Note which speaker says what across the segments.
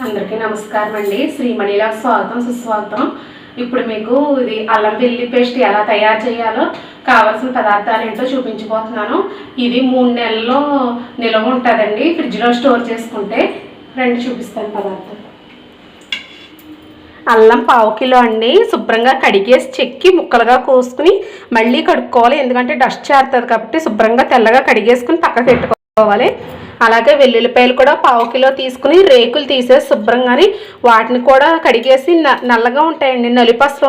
Speaker 1: అందరికీ నమస్కారం అండి. శ్రీమణిలా స్వాగతం సుస్వాగతం. ఇప్పుడు మీకు ఇది అల్లం వెల్లుల్లి పేస్ట్ ఎలా తయారు చేయాలో కావాల్సిన పదార్థాలు ఏంటో చూపించబోతున్నాను. ఇది 3 నెలల్లో నిల్వ ఉంటుందండి ఫ్రిడ్జ్లో స్టోర్ చేసుకుంటే. రెండు చూపిస్తాను పదార్థాలు. అల్లం 1/2 కిలో అండి. శుభ్రంగా కడిగేసి చెక్కి ముక్కలుగా కోసుకుని మళ్ళీ కడుక్కోవాలి, ఎందుకంటే డస్ట్ చేరుతుంది కాబట్టి శుభ్రంగా తెల్లగా కడిగేసుకుని పక్కకు పెట్టుకోవాలి. అలాగే వెల్లుల్లిపాయలు కూడా 1/2 కిలో తీసుకుని రేకులు తీసేసి శుభ్రంగాని వాటిని కూడా కడిగేసి నల్లగా ఉంటాయండి, నలిపసలు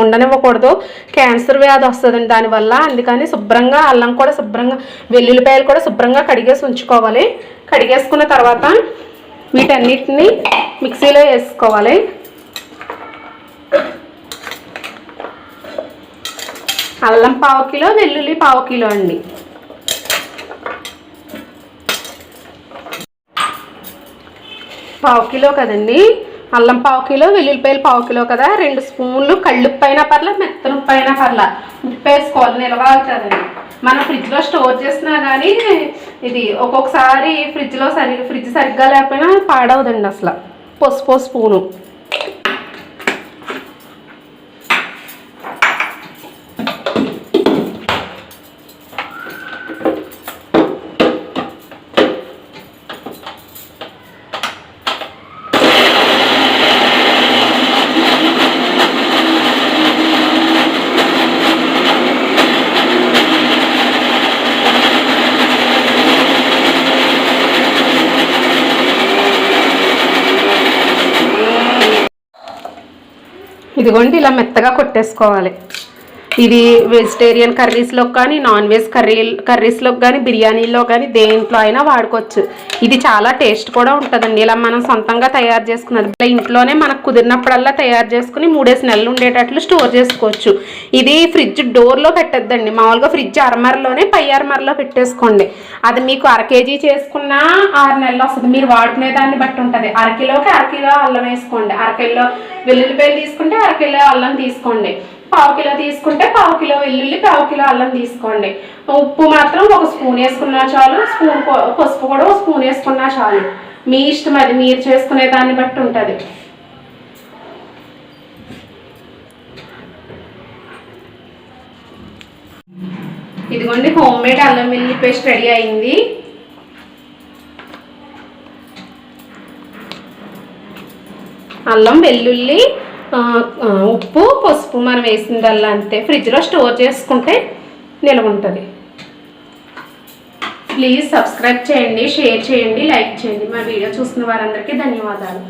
Speaker 1: ఉండనివ్వకూడదు. క్యాన్సర్ వ్యాధి వస్తుందండి దానివల్ల. అందుకని శుభ్రంగా అల్లం కూడా శుభ్రంగా వెల్లుల్లిపాయలు కూడా శుభ్రంగా కడిగేసి ఉంచుకోవాలి. కడిగేసుకున్న తర్వాత వీటన్నిటిని మిక్సీలో వేసుకోవాలి. అల్లం 1/2 కిలో, వెల్లుల్లి 1/2 కిలో అండి. 1/2 కిలో కదండి, అల్లం 1/2 కిలో, వెల్లుల్లిపాయలు 1/2 కిలో కదా. 2 స్పూన్లు కళ్ళుప్పు అయినా పర్లా, మెత్తనుప్పు అయినా పర్లా, ఉప్పు వేసుకోవాలి. నిల్వ అవుతుందండి. మనం ఫ్రిడ్జ్లో స్టోర్ చేసినా కానీ ఇది ఒక్కొక్కసారి ఫ్రిడ్జ్ సరిగ్గా లేకపోయినా పాడవదండి అసలు. పసుపు స్పూను, ఇదిగోండి ఇలా మెత్తగా కొట్టేసుకోవాలి. ఇది వెజిటేరియన్ కర్రీస్లో కానీ, నాన్ వెజ్ కర్రీస్లో కానీ, బిర్యానీలో కానీ దేంట్లో అయినా వాడుకోవచ్చు. ఇది చాలా టేస్ట్ కూడా ఉంటుందండి. ఇలా మనం సొంతంగా తయారు చేసుకున్నది ఇలా ఇంట్లోనే మనకు కుదిరినప్పుడల్లా తయారు చేసుకుని 3 నెలలు ఉండేటట్లు స్టోర్ చేసుకోవచ్చు. ఇది ఫ్రిడ్జ్ డోర్లో పెట్టద్దండి, మామూలుగా ఫ్రిడ్జ్ అరమరలోనే పై అరమరలో పెట్టేసుకోండి. అది మీకు 1/2 కేజీ చేసుకున్నా 6 నెలలు వస్తుంది. మీరు వాడుకునే దాన్ని బట్టి ఉంటుంది. 1/2 కిలోకి 1/2 కిలో అల్లం వేసుకోండి. 1/2 కిలో వెల్లుల్లిపాయలు తీసుకుంటే 1/2 కిలో అల్లం తీసుకోండి. 1/2 కిలో తీసుకుంటే 1/2 కిలో వెల్లుల్లి, 1/2 కిలో అల్లం తీసుకోండి. ఉప్పు మాత్రం 1 స్పూన్ వేసుకున్నా చాలు. పసుపు కూడా 1 స్పూన్ వేసుకున్నా చాలు. మీ ఇష్టం, అది మీరు చేసుకునే దాన్ని బట్టి ఉంటుంది. ఇదిగోండి హోమ్ మేడ్ అల్లం వెల్లుల్లి పేస్ట్ రెడీ అయింది. అల్లం, వెల్లుల్లి, ఉప్పు, పసుపు మనం వేసిందల్లా అంతే. ఫ్రిడ్జ్లో స్టోర్ చేసుకుంటే నిల్వ ఉంటుంది. ప్లీజ్ సబ్స్క్రైబ్ చేయండి, షేర్ చేయండి, లైక్ చేయండి. మా వీడియో చూస్తున్న వారందరికీ ధన్యవాదాలు.